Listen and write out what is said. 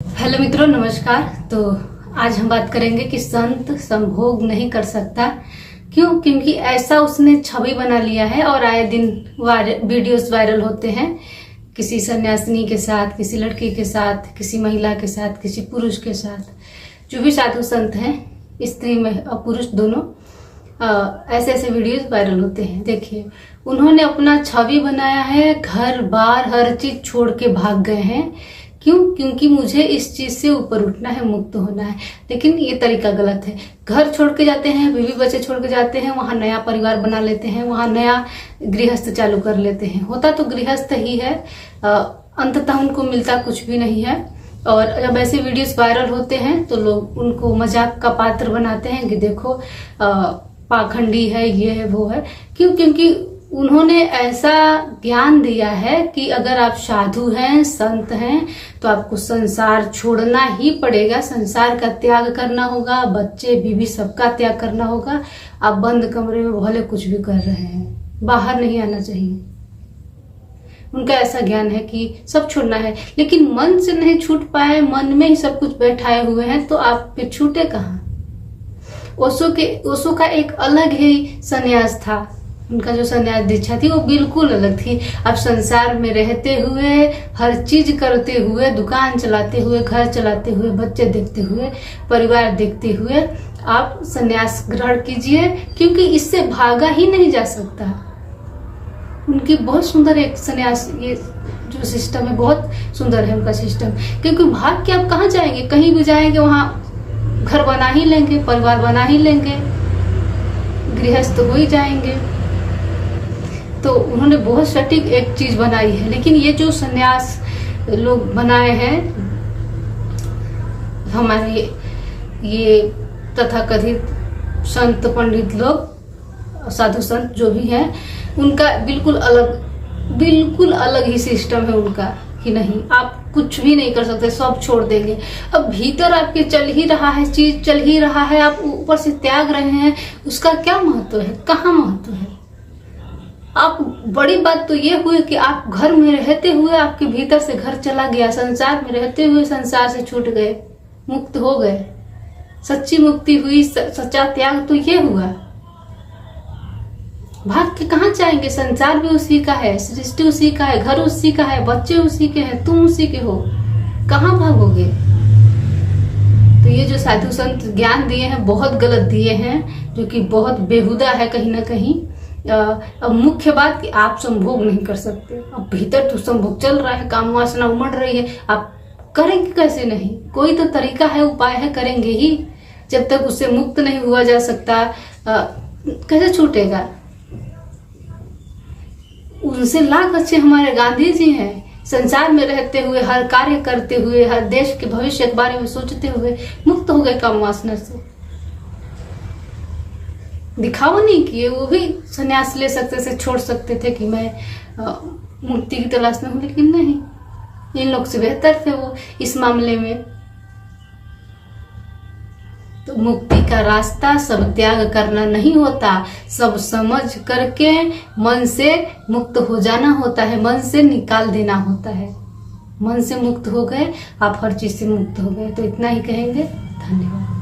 Hello मित्रों, नमस्कार। तो आज हम बात करेंगे कि संत संभोग नहीं कर सकता। क्यों? क्योंकि ऐसा उसने छवि बना लिया है और आए दिन वीडियोस वायरल होते हैं किसी सन्यासिनी के साथ, किसी लड़की के साथ, किसी महिला के साथ, किसी पुरुष के साथ। जो भी साधु संत हैं, स्त्री में और पुरुष दोनों, ऐसे ऐसे वीडियोस वायरल होते हैं। देखिए, उन्होंने अपना छवि बनाया है, घर बार हर चीज छोड़ के भाग गए हैं। क्यों? क्योंकि मुझे इस चीज से ऊपर उठना है, मुक्त होना है। लेकिन ये तरीका गलत है। घर छोड़ के जाते हैं, बीवी बच्चे छोड़ के जाते हैं, वहां नया परिवार बना लेते हैं, वहां नया गृहस्थ चालू कर लेते हैं। होता तो गृहस्थ ही है, अंततः उनको मिलता कुछ भी नहीं है। और जब ऐसे वीडियोस वायरल होते हैं तो लोग उनको मजाक का पात्र बनाते हैं कि देखो पाखंडी है, ये है, वो है। क्यों? क्योंकि उन्होंने ऐसा ज्ञान दिया है कि अगर आप साधु हैं, संत हैं, तो आपको संसार छोड़ना ही पड़ेगा। संसार का त्याग करना होगा, बच्चे बीवी सबका त्याग करना होगा। आप बंद कमरे में भले कुछ भी कर रहे हैं, बाहर नहीं आना चाहिए। उनका ऐसा ज्ञान है कि सब छोड़ना है, लेकिन मन से नहीं छूट पाए, मन में ही सब कुछ बैठाए हुए हैं, तो आप फिर छूटे कहाँ? ओशो का एक अलग ही संन्यास था। उनका जो संन्यास दीक्षा थी वो बिल्कुल अलग थी। आप संसार में रहते हुए, हर चीज करते हुए, दुकान चलाते हुए, घर चलाते हुए, बच्चे देखते हुए, परिवार देखते हुए आप संन्यास ग्रहण कीजिए, क्योंकि इससे भागा ही नहीं जा सकता। उनकी बहुत सुंदर एक संन्यास, ये जो सिस्टम है बहुत सुंदर है उनका सिस्टम। क्योंकि भाग के आप कहाँ जाएंगे? कहीं भी जाएंगे वहां घर बना ही लेंगे, परिवार बना ही लेंगे, गृहस्थ हो ही जाएंगे। तो उन्होंने बहुत सटीक एक चीज बनाई है। लेकिन ये जो संन्यास लोग बनाए हैं, हमारे ये तथाकथित संत पंडित लोग, साधु संत जो भी हैं, उनका बिल्कुल अलग ही सिस्टम है उनका कि नहीं, आप कुछ भी नहीं कर सकते, सब छोड़ देंगे। अब भीतर आपके चल ही रहा है, चीज चल ही रहा है, आप ऊपर से त्याग रहे हैं, उसका क्या महत्व है? कहाँ महत्व है? आप बड़ी बात तो ये हुई कि आप घर में रहते हुए आपके भीतर से घर चला गया, संसार में रहते हुए संसार से छूट गए, मुक्त हो गए, सच्ची मुक्ति हुई, सच्चा त्याग तो ये हुआ। भाग के कहाँ जाएंगे? संसार भी उसी का है, सृष्टि उसी का है, घर उसी का है, बच्चे उसी के हैं, तुम उसी के हो, कहाँ भागोगे? तो ये जो साधु संत ज्ञान दिए हैं बहुत गलत दिए हैं, जो कि बहुत बेहुदा है कहीं ना कहीं। अब मुख्य बात कि आप संभोग नहीं कर सकते। अब भीतर तो संभोग चल रहा है, काम वासना उमड़ रही है, आप करेंगे कैसे? नहीं, कोई तो तरीका है, उपाय है, करेंगे ही। जब तक उससे मुक्त नहीं हुआ जा सकता, कैसे छूटेगा? उनसे लाख अच्छे हमारे गांधी जी हैं। संसार में रहते हुए, हर कार्य करते हुए, हर देश के भविष्य के बारे में सोचते हुए मुक्त हो गए काम वासना से। दिखावा नहीं किए, वो भी संन्यास ले सकते थे, छोड़ सकते थे कि मैं मुक्ति की तलाश में हूं, लेकिन नहीं, इन लोग से बेहतर थे वो इस मामले में। तो मुक्ति का रास्ता सब त्याग करना नहीं होता, सब समझ करके मन से मुक्त हो जाना होता है, मन से निकाल देना होता है। मन से मुक्त हो गए, आप हर चीज से मुक्त हो गए। तो इतना ही कहेंगे। धन्यवाद।